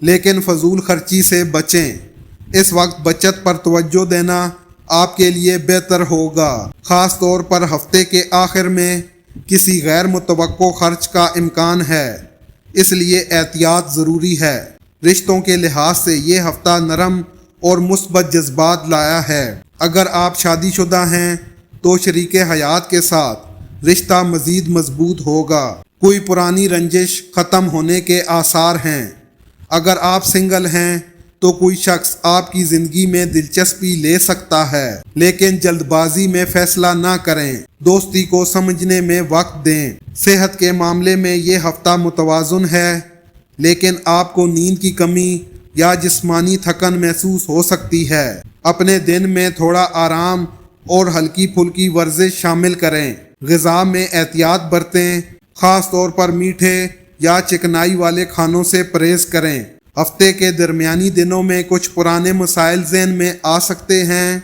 لیکن فضول خرچی سے بچیں۔ اس وقت بچت پر توجہ دینا آپ کے لیے بہتر ہوگا، خاص طور پر ہفتے کے آخر میں کسی غیر متوقع خرچ کا امکان ہے، اس لیے احتیاط ضروری ہے۔ رشتوں کے لحاظ سے یہ ہفتہ نرم اور مثبت جذبات لایا ہے۔ اگر آپ شادی شدہ ہیں تو شریک حیات کے ساتھ رشتہ مزید مضبوط ہوگا۔ کوئی پرانی رنجش ختم ہونے کے آثار ہیں۔ اگر آپ سنگل ہیں تو کوئی شخص آپ کی زندگی میں دلچسپی لے سکتا ہے، لیکن جلد بازی میں فیصلہ نہ کریں۔ دوستی کو سمجھنے میں وقت دیں۔ صحت کے معاملے میں یہ ہفتہ متوازن ہے، لیکن آپ کو نیند کی کمی یا جسمانی تھکن محسوس ہو سکتی ہے۔ اپنے دن میں تھوڑا آرام اور ہلکی پھلکی ورزش شامل کریں۔ غذا میں احتیاط برتیں، خاص طور پر میٹھے یا چکنائی والے کھانوں سے پرہیز کریں۔ ہفتے کے درمیانی دنوں میں کچھ پرانے مسائل ذہن میں آ سکتے ہیں،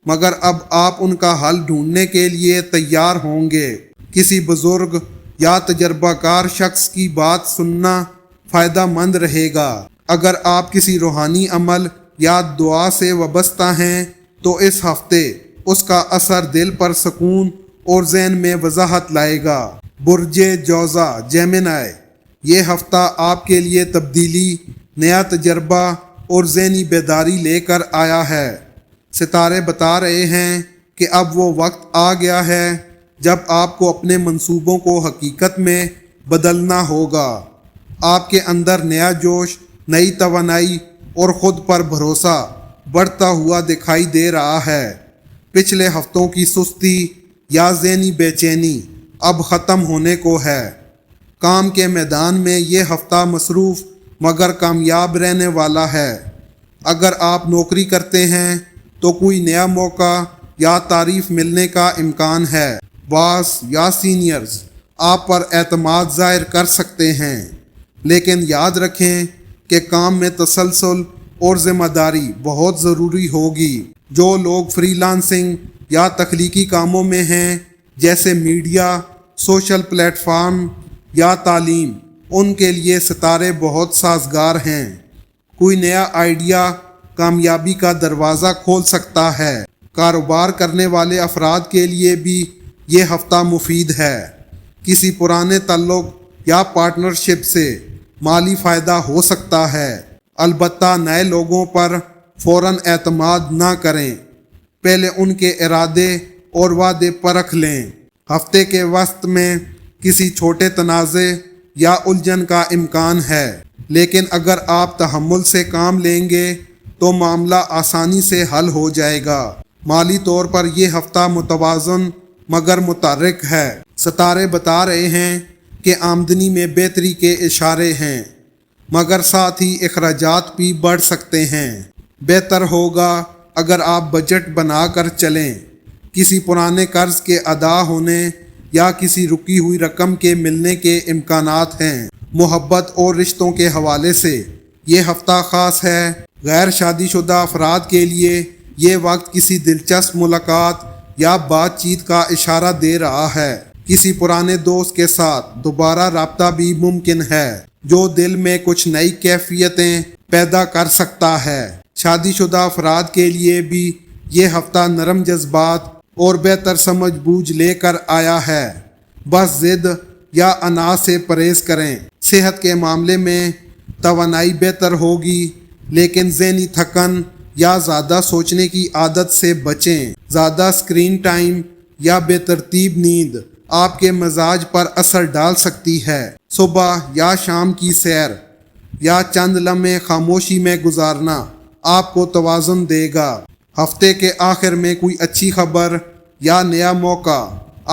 مگر اب آپ ان کا حل ڈھونڈنے کے لیے تیار ہوں گے۔ کسی بزرگ یا تجربہ کار شخص کی بات سننا فائدہ مند رہے گا۔ اگر آپ کسی روحانی عمل یا دعا سے وابستہ ہیں تو اس ہفتے اس کا اثر دل پر سکون اور ذہن میں وضاحت لائے گا۔ برج جوزا جیمنائی، یہ ہفتہ آپ کے لیے تبدیلی، نیا تجربہ اور ذہنی بیداری لے کر آیا ہے۔ ستارے بتا رہے ہیں کہ اب وہ وقت آ گیا ہے جب آپ کو اپنے منصوبوں کو حقیقت میں بدلنا ہوگا۔ آپ کے اندر نیا جوش، نئی توانائی اور خود پر بھروسہ بڑھتا ہوا دکھائی دے رہا ہے۔ پچھلے ہفتوں کی سستی یا ذہنی بے چینی اب ختم ہونے کو ہے۔ کام کے میدان میں یہ ہفتہ مصروف مگر کامیاب رہنے والا ہے۔ اگر آپ نوکری کرتے ہیں تو کوئی نیا موقع یا تعریف ملنے کا امکان ہے۔ باس یا سینئرز آپ پر اعتماد ظاہر کر سکتے ہیں، لیکن یاد رکھیں کہ کام میں تسلسل اور ذمہ داری بہت ضروری ہوگی۔ جو لوگ فری لانسنگ یا تخلیقی کاموں میں ہیں، جیسے میڈیا، سوشل پلیٹ فارم یا تعلیم، ان کے لیے ستارے بہت سازگار ہیں۔ کوئی نیا آئیڈیا کامیابی کا دروازہ کھول سکتا ہے۔ کاروبار کرنے والے افراد کے لیے بھی یہ ہفتہ مفید ہے۔ کسی پرانے تعلق یا پارٹنرشپ سے مالی فائدہ ہو سکتا ہے، البتہ نئے لوگوں پر فوراً اعتماد نہ کریں۔ پہلے ان کے ارادے اور وعدے پرکھ لیں۔ ہفتے کے وسط میں کسی چھوٹے تنازع یا الجھن کا امکان ہے، لیکن اگر آپ تحمل سے کام لیں گے تو معاملہ آسانی سے حل ہو جائے گا۔ مالی طور پر یہ ہفتہ متوازن مگر متحرک ہے۔ ستارے بتا رہے ہیں کہ آمدنی میں بہتری کے اشارے ہیں، مگر ساتھ ہی اخراجات بھی بڑھ سکتے ہیں۔ بہتر ہوگا اگر آپ بجٹ بنا کر چلیں۔ کسی پرانے قرض کے ادا ہونے یا کسی رکی ہوئی رقم کے ملنے کے امکانات ہیں۔ محبت اور رشتوں کے حوالے سے یہ ہفتہ خاص ہے۔ غیر شادی شدہ افراد کے لیے یہ وقت کسی دلچسپ ملاقات یا بات چیت کا اشارہ دے رہا ہے۔ کسی پرانے دوست کے ساتھ دوبارہ رابطہ بھی ممکن ہے، جو دل میں کچھ نئی کیفیتیں پیدا کر سکتا ہے۔ شادی شدہ افراد کے لیے بھی یہ ہفتہ نرم جذبات اور بہتر سمجھ بوجھ لے کر آیا ہے۔ بس ضد یا انا سے پرہیز کریں۔ صحت کے معاملے میں توانائی بہتر ہوگی، لیکن ذہنی تھکن یا زیادہ سوچنے کی عادت سے بچیں۔ زیادہ اسکرین ٹائم یا بے ترتیب نیند آپ کے مزاج پر اثر ڈال سکتی ہے۔ صبح یا شام کی سیر یا چند لمحے خاموشی میں گزارنا آپ کو توازن دے گا۔ ہفتے کے آخر میں کوئی اچھی خبر یا نیا موقع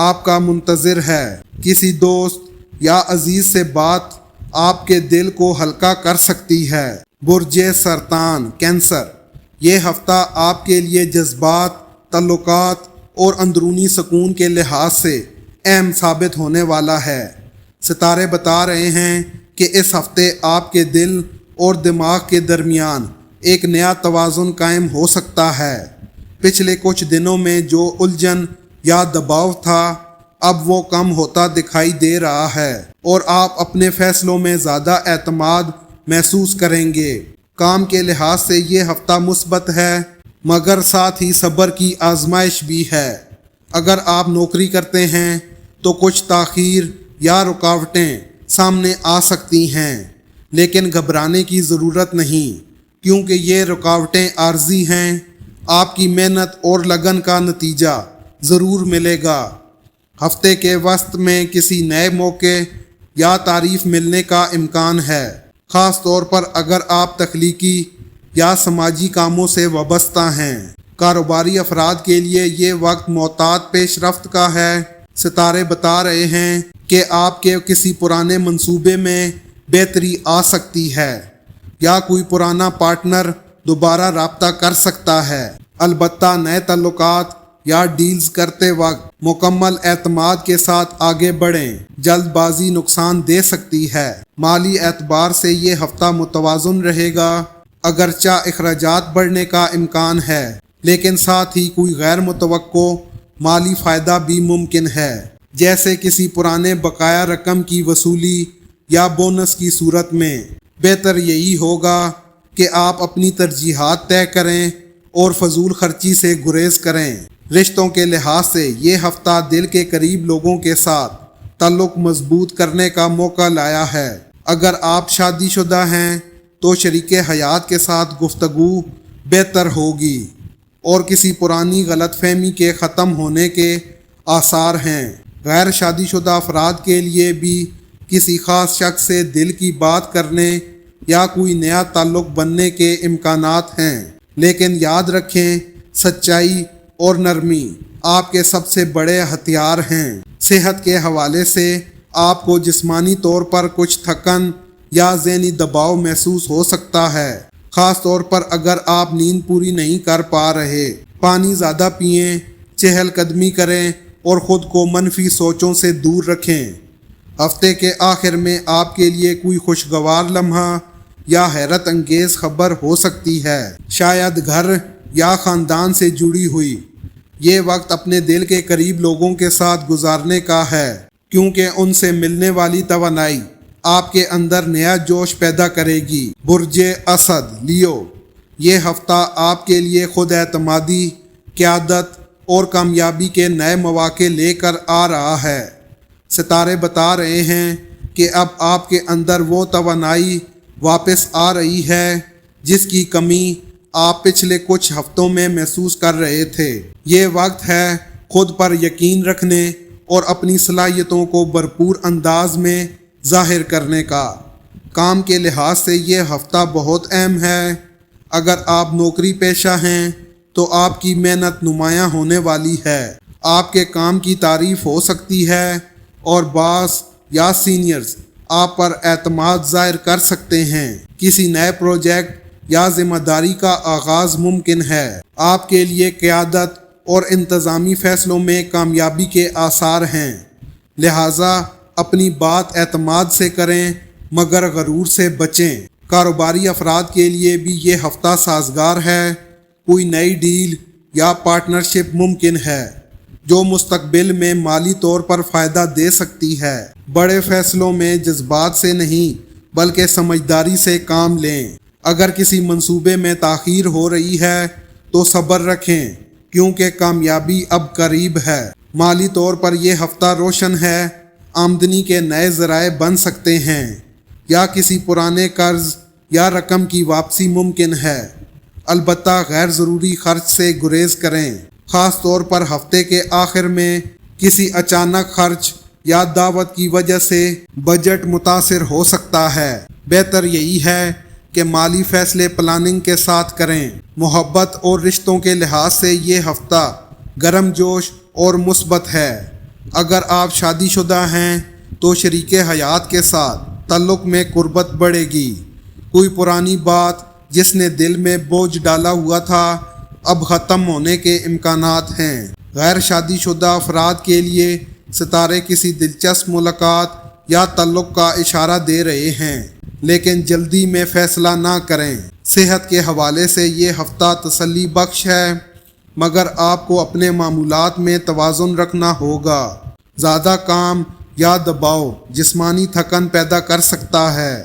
آپ کا منتظر ہے۔ کسی دوست یا عزیز سے بات آپ کے دل کو ہلکا کر سکتی ہے۔ برج سرطان کینسر، یہ ہفتہ آپ کے لیے جذبات، تعلقات اور اندرونی سکون کے لحاظ سے اہم ثابت ہونے والا ہے۔ ستارے بتا رہے ہیں کہ اس ہفتے آپ کے دل اور دماغ کے درمیان ایک نیا توازن قائم ہو سکتا ہے۔ پچھلے کچھ دنوں میں جو الجھن یا دباؤ تھا، اب وہ کم ہوتا دکھائی دے رہا ہے، اور آپ اپنے فیصلوں میں زیادہ اعتماد محسوس کریں گے۔ کام کے لحاظ سے یہ ہفتہ مثبت ہے، مگر ساتھ ہی صبر کی آزمائش بھی ہے۔ اگر آپ نوکری کرتے ہیں تو کچھ تاخیر یا رکاوٹیں سامنے آ سکتی ہیں، لیکن گھبرانے کی ضرورت نہیں، کیونکہ یہ رکاوٹیں عارضی ہیں۔ آپ کی محنت اور لگن کا نتیجہ ضرور ملے گا۔ ہفتے کے وسط میں کسی نئے موقع یا تعریف ملنے کا امکان ہے، خاص طور پر اگر آپ تخلیقی یا سماجی کاموں سے وابستہ ہیں۔ کاروباری افراد کے لیے یہ وقت معتاد پیش رفت کا ہے۔ ستارے بتا رہے ہیں کہ آپ کے کسی پرانے منصوبے میں بہتری آ سکتی ہے، یا کوئی پرانا پارٹنر دوبارہ رابطہ کر سکتا ہے۔ البتہ نئے تعلقات یا ڈیلز کرتے وقت مکمل اعتماد کے ساتھ آگے بڑھیں، جلد بازی نقصان دے سکتی ہے۔ مالی اعتبار سے یہ ہفتہ متوازن رہے گا، اگرچہ اخراجات بڑھنے کا امکان ہے، لیکن ساتھ ہی کوئی غیر متوقع مالی فائدہ بھی ممکن ہے، جیسے کسی پرانے بقایا رقم کی وصولی یا بونس کی صورت میں۔ بہتر یہی ہوگا کہ آپ اپنی ترجیحات طے کریں اور فضول خرچی سے گریز کریں۔ رشتوں کے لحاظ سے یہ ہفتہ دل کے قریب لوگوں کے ساتھ تعلق مضبوط کرنے کا موقع لایا ہے۔ اگر آپ شادی شدہ ہیں تو شریک حیات کے ساتھ گفتگو بہتر ہوگی، اور کسی پرانی غلط فہمی کے ختم ہونے کے آثار ہیں۔ غیر شادی شدہ افراد کے لیے بھی کسی خاص شخص سے دل کی بات کرنے یا کوئی نیا تعلق بننے کے امکانات ہیں، لیکن یاد رکھیں سچائی اور نرمی آپ کے سب سے بڑے ہتھیار ہیں۔ صحت کے حوالے سے آپ کو جسمانی طور پر کچھ تھکن یا ذہنی دباؤ محسوس ہو سکتا ہے، خاص طور پر اگر آپ نیند پوری نہیں کر پا رہے۔ پانی زیادہ پئیں، چہل قدمی کریں اور خود کو منفی سوچوں سے دور رکھیں۔ ہفتے کے آخر میں آپ کے لیے کوئی خوشگوار لمحہ یا حیرت انگیز خبر ہو سکتی ہے، شاید گھر یا خاندان سے جڑی ہوئی۔ یہ وقت اپنے دل کے قریب لوگوں کے ساتھ گزارنے کا ہے، کیونکہ ان سے ملنے والی توانائی آپ کے اندر نیا جوش پیدا کرے گی۔ برج اسد لیو، یہ ہفتہ آپ کے لیے خود اعتمادی، قیادت اور کامیابی کے نئے مواقع لے کر آ رہا ہے۔ ستارے بتا رہے ہیں کہ اب آپ کے اندر وہ توانائی واپس آ رہی ہے جس کی کمی آپ پچھلے کچھ ہفتوں میں محسوس کر رہے تھے۔ یہ وقت ہے خود پر یقین رکھنے اور اپنی صلاحیتوں کو بھرپور انداز میں ظاہر کرنے کا۔ کام کے لحاظ سے یہ ہفتہ بہت اہم ہے۔ اگر آپ نوکری پیشہ ہیں تو آپ کی محنت نمایاں ہونے والی ہے۔ آپ کے کام کی تعریف ہو سکتی ہے اور باس یا سینئرز آپ پر اعتماد ظاہر کر سکتے ہیں۔ کسی نئے پروجیکٹ یا ذمہ داری کا آغاز ممکن ہے۔ آپ کے لیے قیادت اور انتظامی فیصلوں میں کامیابی کے آثار ہیں، لہٰذا اپنی بات اعتماد سے کریں مگر غرور سے بچیں۔ کاروباری افراد کے لیے بھی یہ ہفتہ سازگار ہے۔ کوئی نئی ڈیل یا پارٹنرشپ ممکن ہے جو مستقبل میں مالی طور پر فائدہ دے سکتی ہے۔ بڑے فیصلوں میں جذبات سے نہیں بلکہ سمجھداری سے کام لیں۔ اگر کسی منصوبے میں تاخیر ہو رہی ہے تو صبر رکھیں، کیونکہ کامیابی اب قریب ہے۔ مالی طور پر یہ ہفتہ روشن ہے۔ آمدنی کے نئے ذرائع بن سکتے ہیں، یا کسی پرانے قرض یا رقم کی واپسی ممکن ہے۔ البتہ غیر ضروری خرچ سے گریز کریں، خاص طور پر ہفتے کے آخر میں کسی اچانک خرچ یا دعوت کی وجہ سے بجٹ متاثر ہو سکتا ہے۔ بہتر یہی ہے کہ مالی فیصلے پلاننگ کے ساتھ کریں۔ محبت اور رشتوں کے لحاظ سے یہ ہفتہ گرم جوش اور مثبت ہے۔ اگر آپ شادی شدہ ہیں تو شریک حیات کے ساتھ تعلق میں قربت بڑھے گی۔ کوئی پرانی بات جس نے دل میں بوجھ ڈالا ہوا تھا اب ختم ہونے کے امکانات ہیں۔ غیر شادی شدہ افراد کے لیے ستارے کسی دلچسپ ملاقات یا تعلق کا اشارہ دے رہے ہیں، لیکن جلدی میں فیصلہ نہ کریں۔ صحت کے حوالے سے یہ ہفتہ تسلی بخش ہے، مگر آپ کو اپنے معمولات میں توازن رکھنا ہوگا۔ زیادہ کام یا دباؤ جسمانی تھکن پیدا کر سکتا ہے،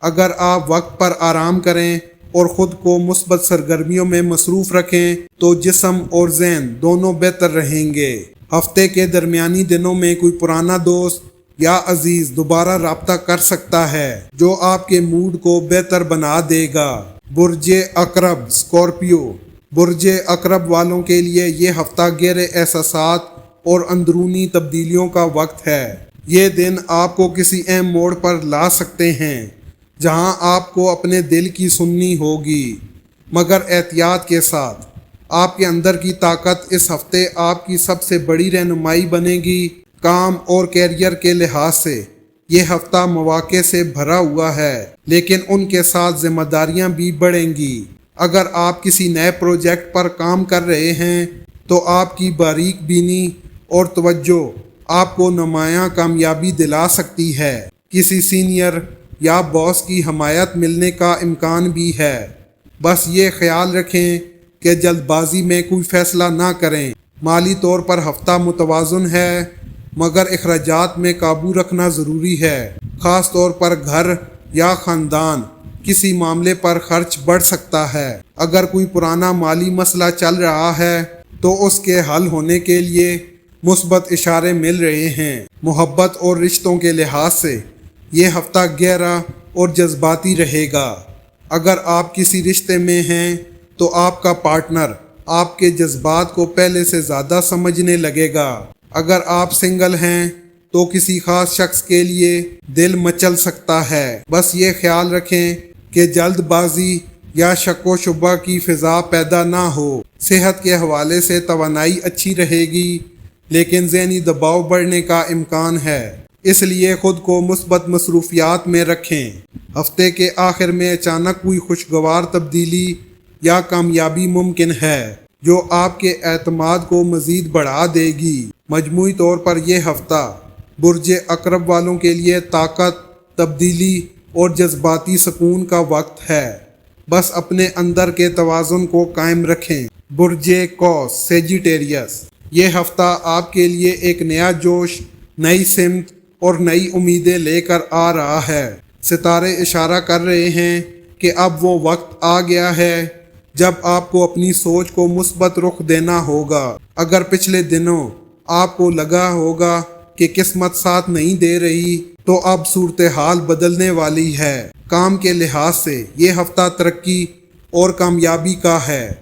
اگر آپ وقت پر آرام کریں اور خود کو مثبت سرگرمیوں میں مصروف رکھیں تو جسم اور ذہن دونوں بہتر رہیں گے۔ ہفتے کے درمیانی دنوں میں کوئی پرانا دوست یا عزیز دوبارہ رابطہ کر سکتا ہے جو آپ کے موڈ کو بہتر بنا دے گا۔ برج عقرب اسکارپیو۔ برج عقرب والوں کے لیے یہ ہفتہ گہرے احساسات اور اندرونی تبدیلیوں کا وقت ہے۔ یہ دن آپ کو کسی اہم موڑ پر لا سکتے ہیں جہاں آپ کو اپنے دل کی سننی ہوگی، مگر احتیاط کے ساتھ۔ آپ کے اندر کی طاقت اس ہفتے آپ کی سب سے بڑی رہنمائی بنے گی۔ کام اور کیریئر کے لحاظ سے یہ ہفتہ مواقع سے بھرا ہوا ہے، لیکن ان کے ساتھ ذمہ داریاں بھی بڑھیں گی۔ اگر آپ کسی نئے پروجیکٹ پر کام کر رہے ہیں تو آپ کی باریک بینی اور توجہ آپ کو نمایاں کامیابی دلا سکتی ہے۔ کسی سینئر یا باس کی حمایت ملنے کا امکان بھی ہے۔ بس یہ خیال رکھیں کہ جلد بازی میں کوئی فیصلہ نہ کریں۔ مالی طور پر ہفتہ متوازن ہے، مگر اخراجات میں قابو رکھنا ضروری ہے۔ خاص طور پر گھر یا خاندان کسی معاملے پر خرچ بڑھ سکتا ہے۔ اگر کوئی پرانا مالی مسئلہ چل رہا ہے تو اس کے حل ہونے کے لیے مثبت اشارے مل رہے ہیں۔ محبت اور رشتوں کے لحاظ سے یہ ہفتہ گہرا اور جذباتی رہے گا۔ اگر آپ کسی رشتے میں ہیں تو آپ کا پارٹنر آپ کے جذبات کو پہلے سے زیادہ سمجھنے لگے گا۔ اگر آپ سنگل ہیں تو کسی خاص شخص کے لیے دل مچل سکتا ہے۔ بس یہ خیال رکھیں کہ جلد بازی یا شک و شبہ کی فضا پیدا نہ ہو۔ صحت کے حوالے سے توانائی اچھی رہے گی، لیکن ذہنی دباؤ بڑھنے کا امکان ہے، اس لیے خود کو مثبت مصروفیات میں رکھیں۔ ہفتے کے آخر میں اچانک کوئی خوشگوار تبدیلی یا کامیابی ممکن ہے جو آپ کے اعتماد کو مزید بڑھا دے گی۔ مجموعی طور پر یہ ہفتہ برج عقرب والوں کے لیے طاقت، تبدیلی اور جذباتی سکون کا وقت ہے۔ بس اپنے اندر کے توازن کو قائم رکھیں۔ برج قوس سیجیٹیریس۔ یہ ہفتہ آپ کے لیے ایک نیا جوش، نئی سمت اور نئی امیدیں لے کر آ رہا ہے۔ ستارے اشارہ کر رہے ہیں کہ اب وہ وقت آ گیا ہے جب آپ کو اپنی سوچ کو مثبت رخ دینا ہوگا۔ اگر پچھلے دنوں آپ کو لگا ہوگا کہ قسمت ساتھ نہیں دے رہی تو اب صورتحال بدلنے والی ہے۔ کام کے لحاظ سے یہ ہفتہ ترقی اور کامیابی کا ہے۔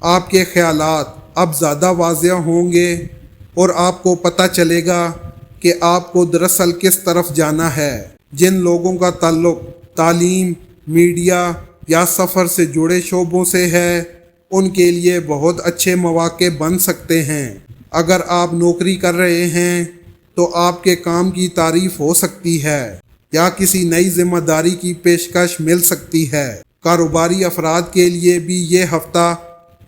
آپ کے خیالات اب زیادہ واضح ہوں گے اور آپ کو پتہ چلے گا کہ آپ کو دراصل کس طرف جانا ہے۔ جن لوگوں کا تعلق تعلیم، میڈیا یا سفر سے جڑے شعبوں سے ہے ان کے لیے بہت اچھے مواقع بن سکتے ہیں۔ اگر آپ نوکری کر رہے ہیں تو آپ کے کام کی تعریف ہو سکتی ہے یا کسی نئی ذمہ داری کی پیشکش مل سکتی ہے۔ کاروباری افراد کے لیے بھی یہ ہفتہ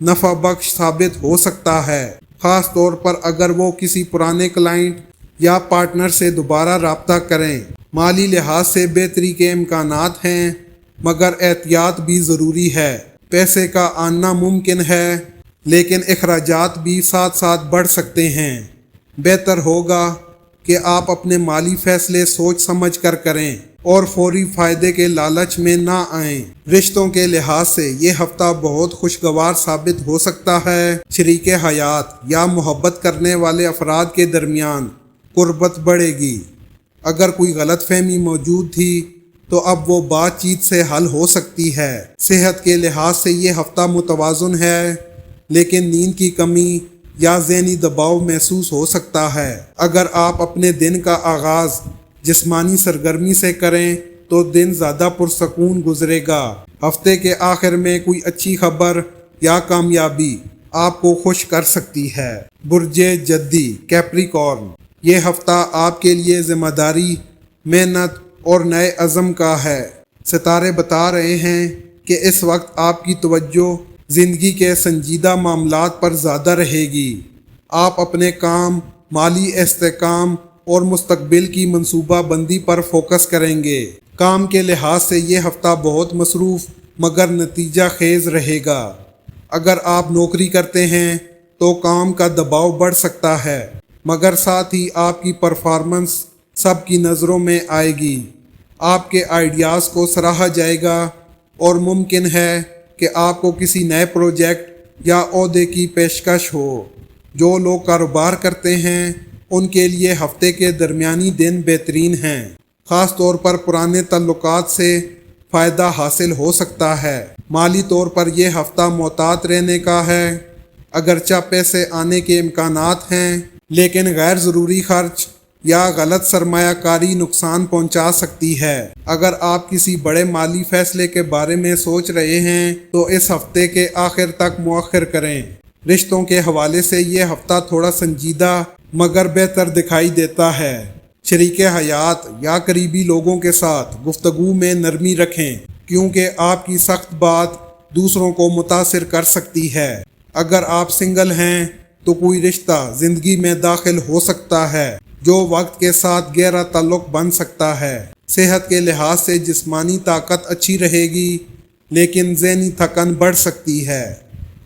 نفع بخش ثابت ہو سکتا ہے، خاص طور پر اگر وہ کسی پرانے کلائنٹ یا پارٹنر سے دوبارہ رابطہ کریں۔ مالی لحاظ سے بہتری کے امکانات ہیں، مگر احتیاط بھی ضروری ہے۔ پیسے کا آنا ممکن ہے، لیکن اخراجات بھی ساتھ ساتھ بڑھ سکتے ہیں۔ بہتر ہوگا کہ آپ اپنے مالی فیصلے سوچ سمجھ کر کریں اور فوری فائدے کے لالچ میں نہ آئیں۔ رشتوں کے لحاظ سے یہ ہفتہ بہت خوشگوار ثابت ہو سکتا ہے۔ شریک حیات یا محبت کرنے والے افراد کے درمیان قربت بڑھے گی۔ اگر کوئی غلط فہمی موجود تھی تو اب وہ بات چیت سے حل ہو سکتی ہے۔ صحت کے لحاظ سے یہ ہفتہ متوازن ہے، لیکن نیند کی کمی یا ذہنی دباؤ محسوس ہو سکتا ہے۔ اگر آپ اپنے دن کا آغاز جسمانی سرگرمی سے کریں تو دن زیادہ پرسکون گزرے گا۔ ہفتے کے آخر میں کوئی اچھی خبر یا کامیابی آپ کو خوش کر سکتی ہے۔ برج جدی کیپریکارن۔ یہ ہفتہ آپ کے لیے ذمہ داری، محنت اور نئے عزم کا ہے۔ ستارے بتا رہے ہیں کہ اس وقت آپ کی توجہ زندگی کے سنجیدہ معاملات پر زیادہ رہے گی۔ آپ اپنے کام، مالی استحکام اور مستقبل کی منصوبہ بندی پر فوکس کریں گے۔ کام کے لحاظ سے یہ ہفتہ بہت مصروف مگر نتیجہ خیز رہے گا۔ اگر آپ نوکری کرتے ہیں تو کام کا دباؤ بڑھ سکتا ہے، مگر ساتھ ہی آپ کی پرفارمنس سب کی نظروں میں آئے گی۔ آپ کے آئیڈیاز کو سراہا جائے گا اور ممکن ہے کہ آپ کو کسی نئے پروجیکٹ یا عہدے کی پیشکش ہو۔ جو لوگ کاروبار کرتے ہیں ان کے لیے ہفتے کے درمیانی دن بہترین ہیں۔ خاص طور پر پرانے تعلقات سے فائدہ حاصل ہو سکتا ہے۔ مالی طور پر یہ ہفتہ محتاط رہنے کا ہے۔ اگرچہ پیسے آنے کے امکانات ہیں لیکن غیر ضروری خرچ یا غلط سرمایہ کاری نقصان پہنچا سکتی ہے۔ اگر آپ کسی بڑے مالی فیصلے کے بارے میں سوچ رہے ہیں تو اس ہفتے کے آخر تک مؤخر کریں۔ رشتوں کے حوالے سے یہ ہفتہ تھوڑا سنجیدہ مگر بہتر دکھائی دیتا ہے۔ شریک حیات یا قریبی لوگوں کے ساتھ گفتگو میں نرمی رکھیں کیونکہ آپ کی سخت بات دوسروں کو متاثر کر سکتی ہے۔ اگر آپ سنگل ہیں تو کوئی رشتہ زندگی میں داخل ہو سکتا ہے جو وقت کے ساتھ گہرا تعلق بن سکتا ہے۔ صحت کے لحاظ سے جسمانی طاقت اچھی رہے گی لیکن ذہنی تھکن بڑھ سکتی ہے۔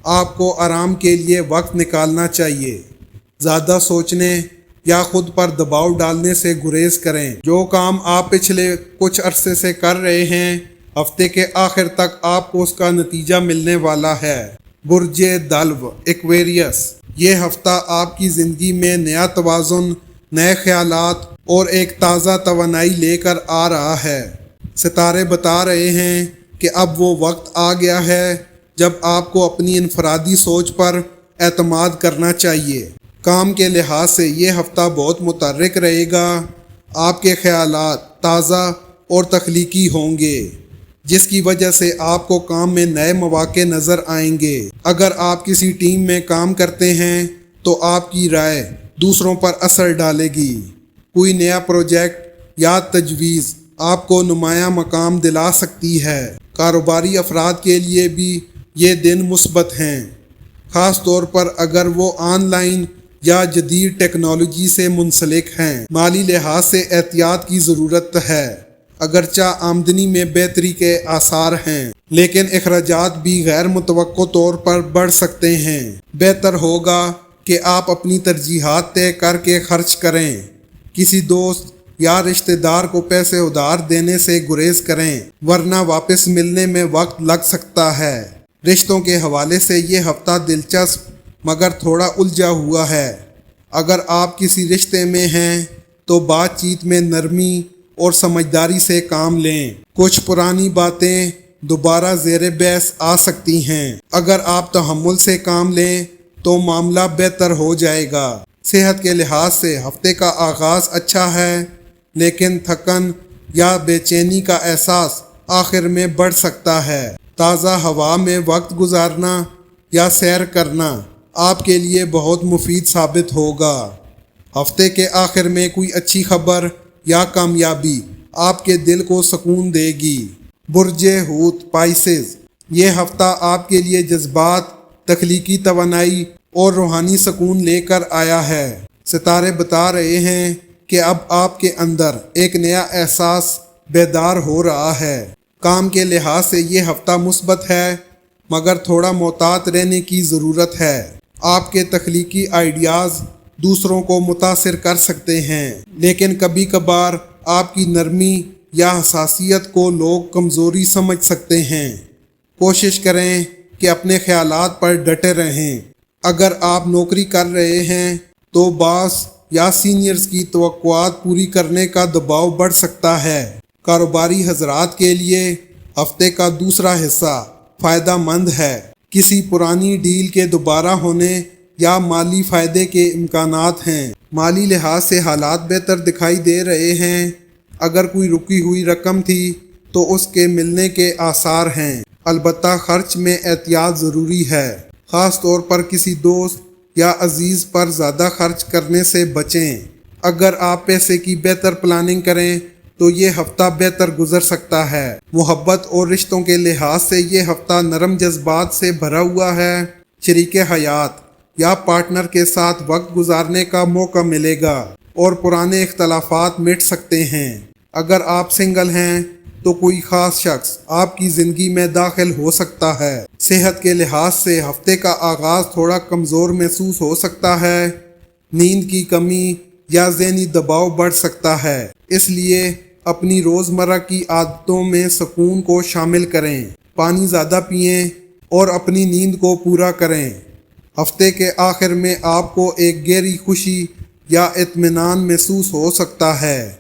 آپ کو آرام کے لیے وقت نکالنا چاہیے۔ زیادہ سوچنے یا خود پر دباؤ ڈالنے سے گریز کریں۔ جو کام آپ پچھلے کچھ عرصے سے کر رہے ہیں ہفتے کے آخر تک آپ کو اس کا نتیجہ ملنے والا ہے۔ برج دلو ایکویریس، یہ ہفتہ آپ کی زندگی میں نیا توازن، نئے خیالات اور ایک تازہ توانائی لے کر آ رہا ہے۔ ستارے بتا رہے ہیں کہ اب وہ وقت آ گیا ہے جب آپ کو اپنی انفرادی سوچ پر اعتماد کرنا چاہیے۔ کام کے لحاظ سے یہ ہفتہ بہت متحرک رہے گا۔ آپ کے خیالات تازہ اور تخلیقی ہوں گے جس کی وجہ سے آپ کو کام میں نئے مواقع نظر آئیں گے۔ اگر آپ کسی ٹیم میں کام کرتے ہیں تو آپ کی رائے دوسروں پر اثر ڈالے گی۔ کوئی نیا پروجیکٹ یا تجویز آپ کو نمایاں مقام دلا سکتی ہے۔ کاروباری افراد کے لیے بھی یہ دن مثبت ہیں، خاص طور پر اگر وہ آن لائن یا جدید ٹیکنالوجی سے منسلک ہیں۔ مالی لحاظ سے احتیاط کی ضرورت ہے۔ اگرچہ آمدنی میں بہتری کے آثار ہیں لیکن اخراجات بھی غیر متوقع طور پر بڑھ سکتے ہیں۔ بہتر ہوگا کہ آپ اپنی ترجیحات طے کر کے خرچ کریں۔ کسی دوست یا رشتہ دار کو پیسے ادھار دینے سے گریز کریں ورنہ واپس ملنے میں وقت لگ سکتا ہے۔ رشتوں کے حوالے سے یہ ہفتہ دلچسپ مگر تھوڑا الجھا ہوا ہے۔ اگر آپ کسی رشتے میں ہیں تو بات چیت میں نرمی اور سمجھداری سے کام لیں۔ کچھ پرانی باتیں دوبارہ زیر بحث آ سکتی ہیں۔ اگر آپ تحمل سے کام لیں تو معاملہ بہتر ہو جائے گا۔ صحت کے لحاظ سے ہفتے کا آغاز اچھا ہے لیکن تھکن یا بے چینی کا احساس آخر میں بڑھ سکتا ہے۔ تازہ ہوا میں وقت گزارنا یا سیر کرنا آپ کے لیے بہت مفید ثابت ہوگا۔ ہفتے کے آخر میں کوئی اچھی خبر یا کامیابی آپ کے دل کو سکون دے گی۔ برج حوت پائسز، یہ ہفتہ آپ کے لیے جذبات، تخلیقی توانائی اور روحانی سکون لے کر آیا ہے۔ ستارے بتا رہے ہیں کہ اب آپ کے اندر ایک نیا احساس بیدار ہو رہا ہے۔ کام کے لحاظ سے یہ ہفتہ مثبت ہے مگر تھوڑا محتاط رہنے کی ضرورت ہے۔ آپ کے تخلیقی آئیڈیاز دوسروں کو متاثر کر سکتے ہیں لیکن کبھی کبھار آپ کی نرمی یا حساسیت کو لوگ کمزوری سمجھ سکتے ہیں۔ کوشش کریں کہ اپنے خیالات پر ڈٹے رہیں۔ اگر آپ نوکری کر رہے ہیں تو باس یا سینئرز کی توقعات پوری کرنے کا دباؤ بڑھ سکتا ہے۔ کاروباری حضرات کے لیے ہفتے کا دوسرا حصہ فائدہ مند ہے۔ کسی پرانی ڈیل کے دوبارہ ہونے یا مالی فائدے کے امکانات ہیں۔ مالی لحاظ سے حالات بہتر دکھائی دے رہے ہیں۔ اگر کوئی رکی ہوئی رقم تھی تو اس کے ملنے کے آثار ہیں۔ البتہ خرچ میں احتیاط ضروری ہے، خاص طور پر کسی دوست یا عزیز پر زیادہ خرچ کرنے سے بچیں۔ اگر آپ پیسے کی بہتر پلاننگ کریں تو یہ ہفتہ بہتر گزر سکتا ہے۔ محبت اور رشتوں کے لحاظ سے یہ ہفتہ نرم جذبات سے بھرا ہوا ہے۔ شریک حیات یا پارٹنر کے ساتھ وقت گزارنے کا موقع ملے گا اور پرانے اختلافات مٹ سکتے ہیں۔ اگر آپ سنگل ہیں تو کوئی خاص شخص آپ کی زندگی میں داخل ہو سکتا ہے۔ صحت کے لحاظ سے ہفتے کا آغاز تھوڑا کمزور محسوس ہو سکتا ہے۔ نیند کی کمی یا ذہنی دباؤ بڑھ سکتا ہے، اس لیے اپنی روزمرہ کی عادتوں میں سکون کو شامل کریں، پانی زیادہ پئیں اور اپنی نیند کو پورا کریں۔ ہفتے کے آخر میں آپ کو ایک گہری خوشی یا اطمینان محسوس ہو سکتا ہے،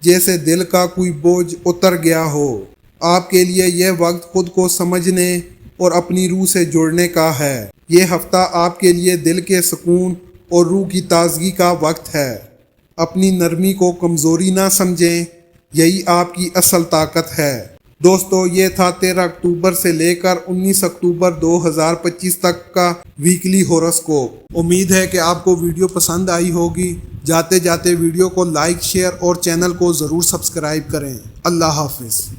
جیسے دل کا کوئی بوجھ اتر گیا ہو۔ آپ کے لیے یہ وقت خود کو سمجھنے اور اپنی روح سے جڑنے کا ہے۔ یہ ہفتہ آپ کے لیے دل کے سکون اور روح کی تازگی کا وقت ہے۔ اپنی نرمی کو کمزوری نہ سمجھیں، یہی آپ کی اصل طاقت ہے۔ دوستو، یہ تھا 13 اکتوبر سے لے کر 19 اکتوبر 2025 تک کا ویکلی ہوراسکوپ۔ امید ہے کہ آپ کو ویڈیو پسند آئی ہوگی۔ جاتے جاتے ویڈیو کو لائک، شیئر اور چینل کو ضرور سبسکرائب کریں۔ اللہ حافظ۔